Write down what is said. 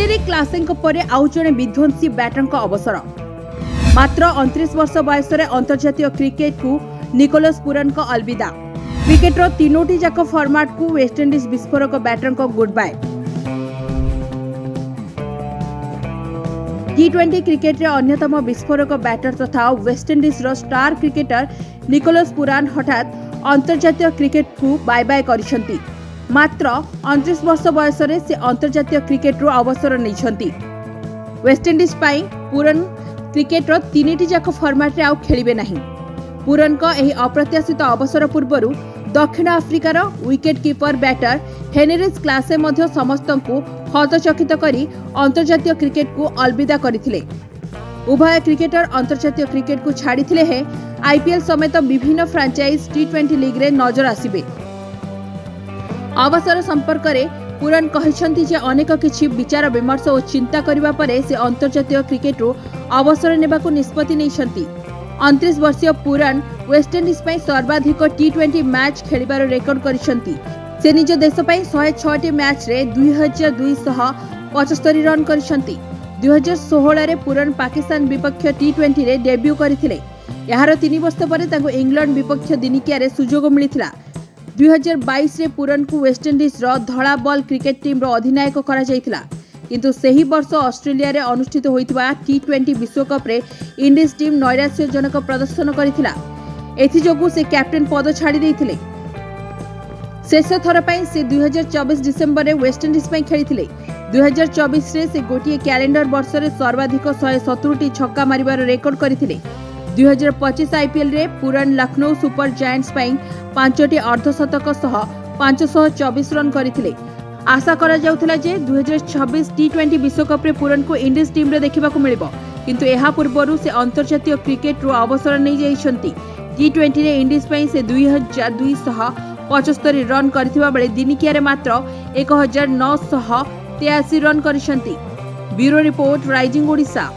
Heinrich क्लासेंको परे आउ जणे विध्वंसी बैटरଙ୍କ अवसर। मात्र 29 वर्ष बयस अंतर्जातीय क्रिकेट को निकोलस पुरन अलविदा। क्रिकेटर तीनोटी जाक फॉर्मेट को वेस्टइंडीज विस्फोरक बैटरଙ୍କ गुड बाय। टी20 क्रिकेट रे अन्यतम विस्फोरक बैटर तथा वेस्टइंडीज रो स्टार क्रिकेटर निकोलस पुरान हठात अंतर्जातीय क्रिकेट को बाय बाय करिसेंती। मात्र 29 वर्ष बयस से अंतर्जातीय क्रिकेट रो अवसर नहीं। वेस्टइंडीज पाई पुरन क्रिकेट रो तीनटी जाक फॉर्मेट रे आउ खेलिबे नहीं। पुरन को एही अप्रत्याशित अवसर पूर्वर दक्षिण आफ्रिकार विकेट कीपर बैटर हेनरिक क्लासे मध्य समस्त को हतचकित करी अंतर्जातीय क्रिकेट को अलविदा करथिले। उभय क्रिकेटर अंतर्जातीय क्रिकेट को छाड़िथिले हे आईपीएल समेत विभिन्न फ्रांचाइज टी20 लीग रे नजर आसिबे। अवसर संपर्क में पुरन कहिसंती जे अनेक किछि विचार विमर्श और चिंता करिबा परे से अंतर्जातीय क्रिकेट रो अवसर नेबाकू निष्पत्ति नैछंती। 29 वर्षीय पुरन वेस्टइंडीज पई सर्वाधिक टी20 मैच खेलिबार रेकर्ड करिसंती। से निज देश पई 106 मैच रे 2275 रन करिसंती। 2016 रे पुरन पाकिस्तान विपक्ष टी20 रे डेब्यू करथिले। यार 3 वर्ष परे तांको इंग्लैंड विपक्ष दिनिकिया रे सुजोग मिलिथिला। 2022 रे पुरन को वेस्टइंडीज रो धड़ा बॉल क्रिकेट टीम रो अधिनायक करा जायतिला। किंतु सही वर्ष ऑस्ट्रेलिया रे अनुष्ठित होइतबा टी20 विश्वकप रे इंडीज टीम नैराश्यजनक प्रदर्शन करिथिला। एथि जोगु से कैप्टेन पद छाड़ी देथिले। शेष थर पई से 2024 डिसेंबर रे वेस्टइंडीज पई खेलिथिले। 2024 रे से गोटिए कैलेंडर वर्ष रे सर्वाधिक 170 छक्का मारिबार रेकर्ड करथिले। 2025 आईपीएल रे पुरन लखनऊ सुपर जायंट्स पई 5टी अर्धशतक सह 524 रन करथिले। आशा करा जाउथला जे 2026 टी20 विश्वकप रे पुरन को इंडीज टीम रे देखिबा को मिलिबो। किंतु एहा पूर्वरु से अंतर्जातीय क्रिकेट रो अवसर नै जाइछंती। टी20 रे इंडीज पई से 2275 रन करथिबा बेले दिनिकिया रे मात्र 1983 रन करिसंती। Bureau report rising Odisha.